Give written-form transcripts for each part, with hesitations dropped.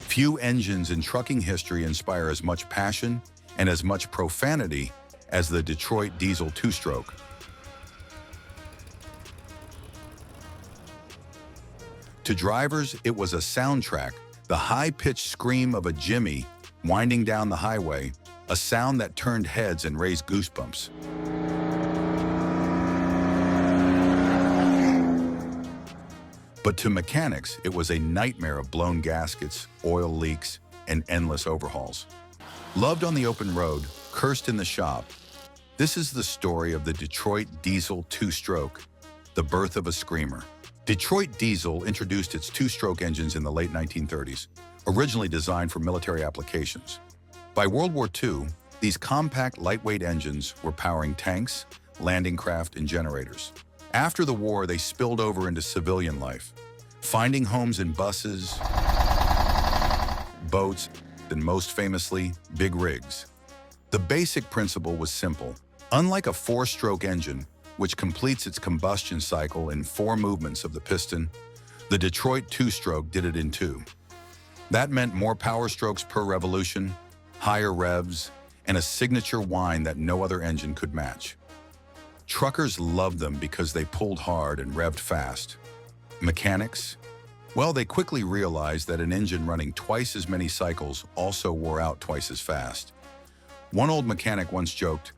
Few engines in trucking history inspire as much passion and as much profanity as the Detroit diesel two-stroke. To drivers, it was a soundtrack, the high-pitched scream of a Jimmy winding down the highway, a sound that turned heads and raised goosebumps. But to mechanics, it was a nightmare of blown gaskets, oil leaks, and endless overhauls. Loved on the open road, cursed in the shop, this is the story of the Detroit Diesel two-stroke, the birth of a screamer. Detroit Diesel introduced its two-stroke engines in the late 1930s, originally designed for military applications. By World War II, these compact, lightweight engines were powering tanks, landing craft, and generators. After the war, they spilled over into civilian life, finding homes in buses, boats, and most famously, big rigs. The basic principle was simple. Unlike a four-stroke engine, which completes its combustion cycle in 4 movements of the piston, the Detroit two-stroke did it in 2. That meant more power strokes per revolution, higher revs, and a signature whine that no other engine could match. Truckers loved them because they pulled hard and revved fast. Mechanics? Well, they quickly realized that an engine running twice as many cycles also wore out twice as fast. One old mechanic once joked,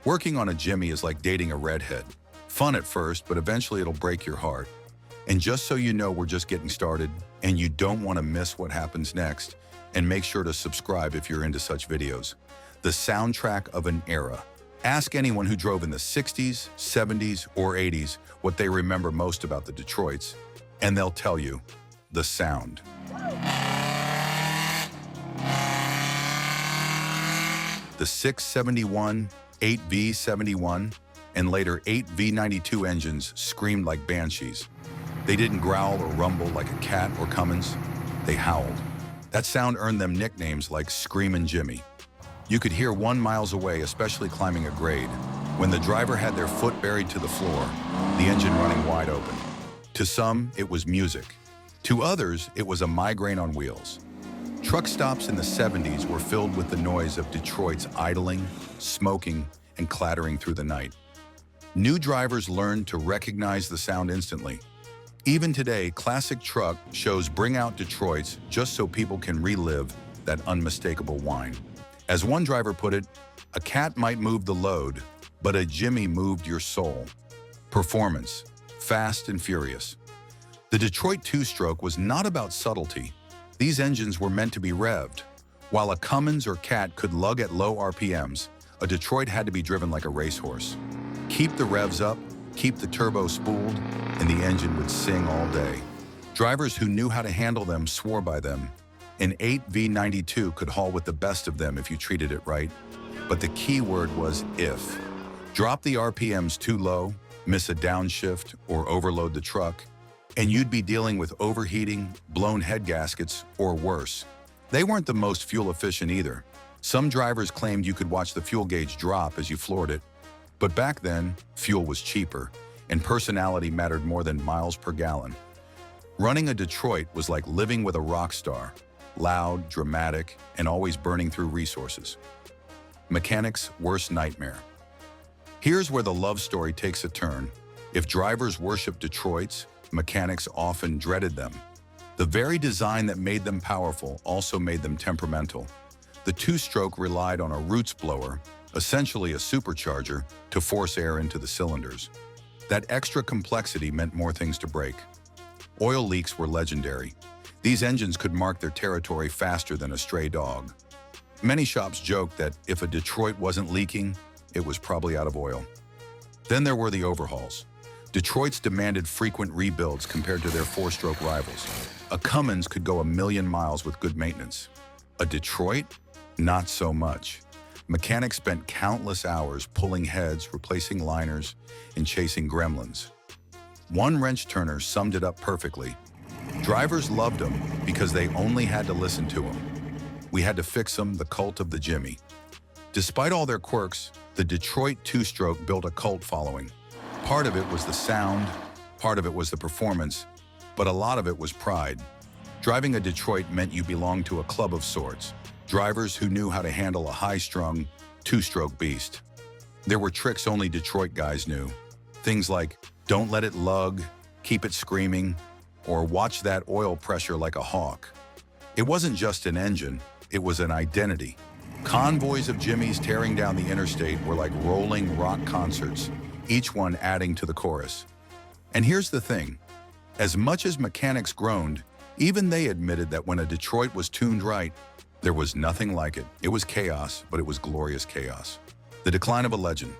"Working on a Jimmy is like dating a redhead. Fun at first, but eventually it'll break your heart." And just so you know, we're just getting started, and you don't want to miss what happens next, and make sure to subscribe if you're into such videos. The soundtrack of an era. Ask anyone who drove in the 60s, 70s, or 80s what they remember most about the Detroits, and they'll tell you, the sound. The 671, 8V71, and later 8V92 engines screamed like banshees. They didn't growl or rumble like a cat or Cummins. They howled. That sound earned them nicknames like Screamin' Jimmy. You could hear 1 mile away, especially climbing a grade, when the driver had their foot buried to the floor, the engine running wide open. To some, it was music. To others, it was a migraine on wheels. Truck stops in the 70s were filled with the noise of Detroit's idling, smoking, and clattering through the night. New drivers learned to recognize the sound instantly. Even today, classic truck shows bring out Detroits just so people can relive that unmistakable whine. As one driver put it, a cat might move the load, but a Jimmy moved your soul. Performance, fast and furious. The Detroit two-stroke was not about subtlety. These engines were meant to be revved. While a Cummins or Cat could lug at low RPMs, a Detroit had to be driven like a racehorse. Keep the revs up, keep the turbo spooled, and the engine would sing all day. Drivers who knew how to handle them swore by them. An 8V92 could haul with the best of them if you treated it right. But the key word was if. Drop the RPMs too low, miss a downshift, or overload the truck, and you'd be dealing with overheating, blown head gaskets, or worse. They weren't the most fuel efficient either. Some drivers claimed you could watch the fuel gauge drop as you floored it. But back then, fuel was cheaper, and personality mattered more than miles per gallon. Running a Detroit was like living with a rock star. Loud, dramatic, and always burning through resources. Mechanics' worst nightmare. Here's where the love story takes a turn. If drivers worshiped Detroits, mechanics often dreaded them. The very design that made them powerful also made them temperamental. The two-stroke relied on a roots blower, essentially a supercharger, to force air into the cylinders. That extra complexity meant more things to break. Oil leaks were legendary. These engines could mark their territory faster than a stray dog. Many shops joked that if a Detroit wasn't leaking, it was probably out of oil. Then there were the overhauls. Detroits demanded frequent rebuilds compared to their four-stroke rivals. A Cummins could go 1,000,000 miles with good maintenance. A Detroit? Not so much. Mechanics spent countless hours pulling heads, replacing liners, and chasing gremlins. One wrench turner summed it up perfectly. Drivers loved them because they only had to listen to them. We had to fix them, the cult of the Jimmy. Despite all their quirks, the Detroit two-stroke built a cult following. Part of it was the sound, part of it was the performance, but a lot of it was pride. Driving a Detroit meant you belonged to a club of sorts, drivers who knew how to handle a high-strung, two-stroke beast. There were tricks only Detroit guys knew. Things like, don't let it lug, keep it screaming, or watch that oil pressure like a hawk. It wasn't just an engine, it was an identity. Convoys of Jimmys tearing down the interstate were like rolling rock concerts, each one adding to the chorus. And here's the thing, as much as mechanics groaned, even they admitted that when a Detroit was tuned right, there was nothing like it. It was chaos, but it was glorious chaos. The decline of a legend.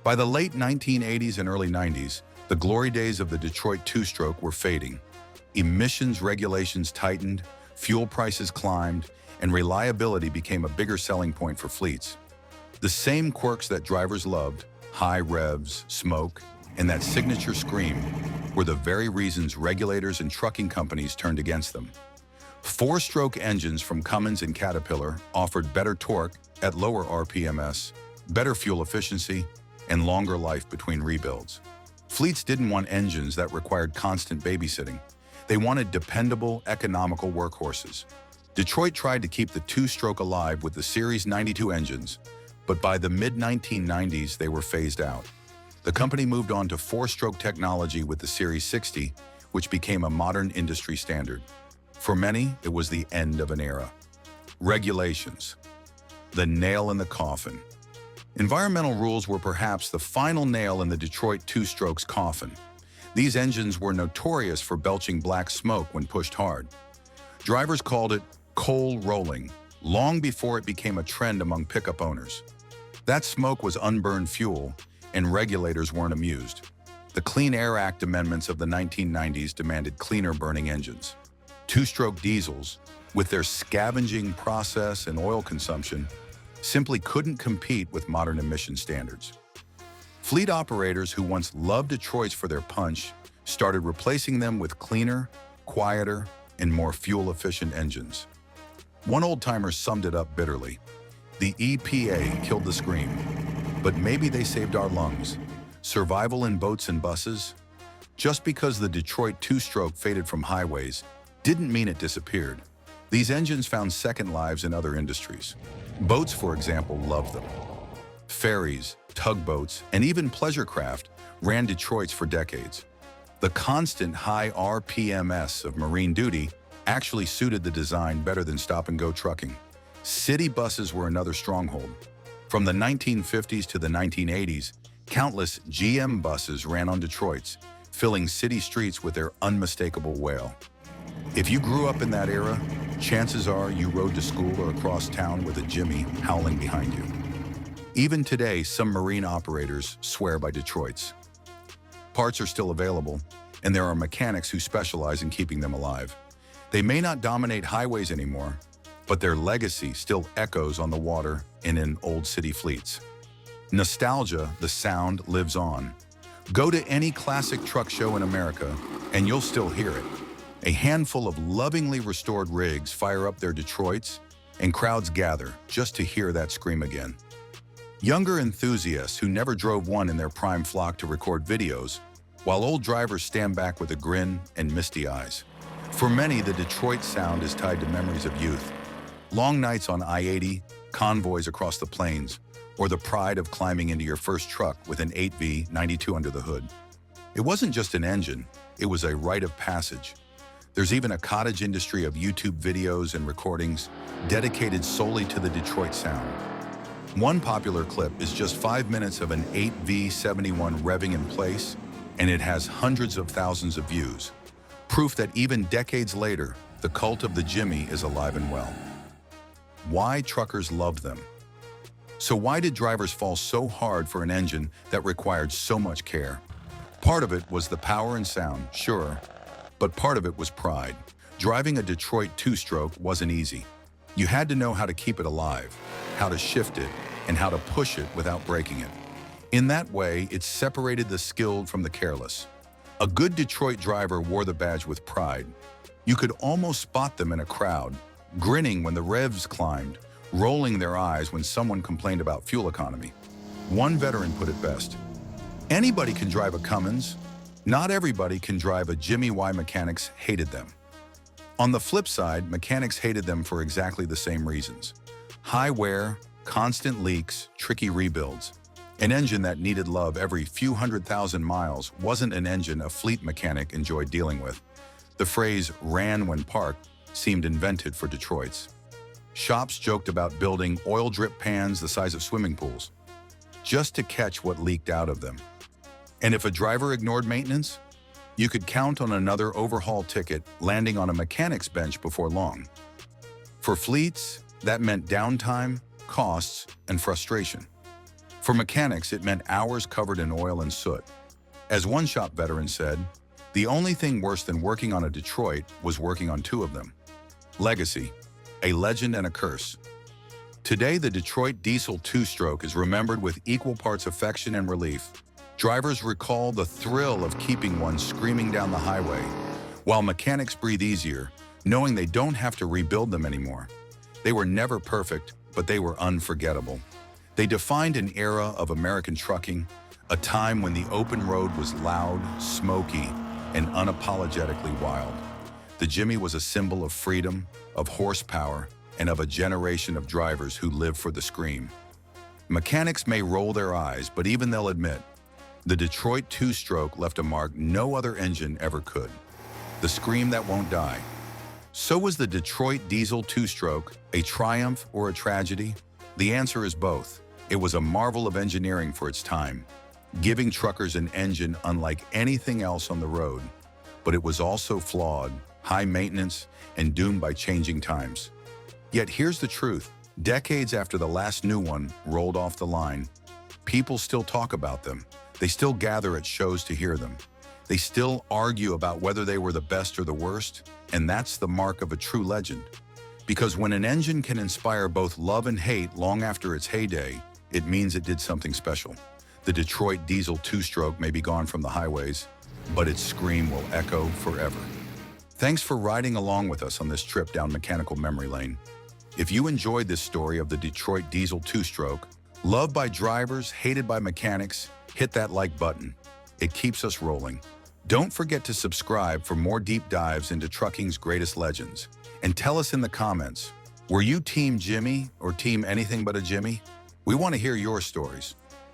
By the late 1980s and early 90s, the glory days of the Detroit two-stroke were fading. Emissions regulations tightened, fuel prices climbed, and reliability became a bigger selling point for fleets. The same quirks that drivers loved, high revs, smoke, and that signature scream, were the very reasons regulators and trucking companies turned against them. Four-stroke engines from Cummins and Caterpillar offered better torque at lower RPMs, better fuel efficiency, and longer life between rebuilds. Fleets didn't want engines that required constant babysitting. They wanted dependable, economical workhorses. Detroit tried to keep the two-stroke alive with the Series 92 engines, but by the mid-1990s, they were phased out. The company moved on to four-stroke technology with the Series 60, which became a modern industry standard. For many, it was the end of an era. Regulations. The nail in the coffin. Environmental rules were perhaps the final nail in the Detroit two-stroke's coffin. These engines were notorious for belching black smoke when pushed hard. Drivers called it coal rolling, long before it became a trend among pickup owners. That smoke was unburned fuel, and regulators weren't amused. The Clean Air Act amendments of the 1990s demanded cleaner burning engines. Two-stroke diesels, with their scavenging process and oil consumption, simply couldn't compete with modern emission standards. Fleet operators who once loved Detroits for their punch started replacing them with cleaner, quieter, and more fuel-efficient engines. One old-timer summed it up bitterly. The EPA killed the scream, but maybe they saved our lungs. Survival in boats and buses? Just because the Detroit two-stroke faded from highways didn't mean it disappeared. These engines found second lives in other industries. Boats, for example, loved them. Ferries, tugboats, and even pleasure craft ran Detroits for decades. The constant high RPMs of marine duty actually suited the design better than stop-and-go trucking. City buses were another stronghold. From the 1950s to the 1980s, countless GM buses ran on Detroits, filling city streets with their unmistakable wail. If you grew up in that era, chances are you rode to school or across town with a Jimmy howling behind you. Even today, some marine operators swear by Detroits. Parts are still available, and there are mechanics who specialize in keeping them alive. They may not dominate highways anymore, but their legacy still echoes on the water and in old city fleets. Nostalgia, the sound, lives on. Go to any classic truck show in America, and you'll still hear it. A handful of lovingly restored rigs fire up their Detroits, and crowds gather just to hear that scream again. Younger enthusiasts who never drove one in their prime flock to record videos, while old drivers stand back with a grin and misty eyes. For many, the Detroit sound is tied to memories of youth. Long nights on I-80, convoys across the plains, or the pride of climbing into your first truck with an 8V92 under the hood. It wasn't just an engine, it was a rite of passage. There's even a cottage industry of YouTube videos and recordings dedicated solely to the Detroit sound. One popular clip is just 5 minutes of an 8V71 revving in place, and it has hundreds of thousands of views. Proof that even decades later, the cult of the Jimmy is alive and well. Why truckers loved them. So why did drivers fall so hard for an engine that required so much care? Part of it was the power and sound, sure, but part of it was pride. Driving a Detroit two-stroke wasn't easy. You had to know how to keep it alive, how to shift it, and how to push it without breaking it. In that way, it separated the skilled from the careless. A good Detroit driver wore the badge with pride. You could almost spot them in a crowd, grinning when the revs climbed, rolling their eyes when someone complained about fuel economy. One veteran put it best. Anybody can drive a Cummins. Not everybody can drive a Jimmy. Why mechanics hated them. On the flip side, mechanics hated them for exactly the same reasons. High wear, constant leaks, tricky rebuilds. An engine that needed love every few 100,000 miles wasn't an engine a fleet mechanic enjoyed dealing with. The phrase "ran when parked" seemed invented for Detroit's. Shops joked about building oil drip pans the size of swimming pools, just to catch what leaked out of them. And if a driver ignored maintenance, you could count on another overhaul ticket landing on a mechanic's bench before long. For fleets, that meant downtime, costs, and frustration. For mechanics, it meant hours covered in oil and soot. As one shop veteran said, the only thing worse than working on a Detroit was working on two of them. Legacy, a legend and a curse. Today, the Detroit diesel two-stroke is remembered with equal parts affection and relief. Drivers recall the thrill of keeping one screaming down the highway, while mechanics breathe easier, knowing they don't have to rebuild them anymore. They were never perfect, but they were unforgettable. They defined an era of American trucking, a time when the open road was loud, smoky, and unapologetically wild. The Jimmy was a symbol of freedom, of horsepower, and of a generation of drivers who lived for the scream. Mechanics may roll their eyes, but even they'll admit, the Detroit two-stroke left a mark no other engine ever could. The scream that won't die. So was the Detroit diesel two-stroke a triumph or a tragedy? The answer is both. It was a marvel of engineering for its time, giving truckers an engine unlike anything else on the road. But it was also flawed, high maintenance, and doomed by changing times. Yet here's the truth. Decades after the last new one rolled off the line, people still talk about them. They still gather at shows to hear them. They still argue about whether they were the best or the worst, and that's the mark of a true legend. Because when an engine can inspire both love and hate long after its heyday, it means it did something special. The Detroit diesel two-stroke may be gone from the highways, but its scream will echo forever. Thanks for riding along with us on this trip down mechanical memory lane. If you enjoyed this story of the Detroit diesel two-stroke, loved by drivers, hated by mechanics, hit that like button. It keeps us rolling. Don't forget to subscribe for more deep dives into trucking's greatest legends. And tell us in the comments, were you Team Jimmy or Team Anything But a Jimmy? We want to hear your stories.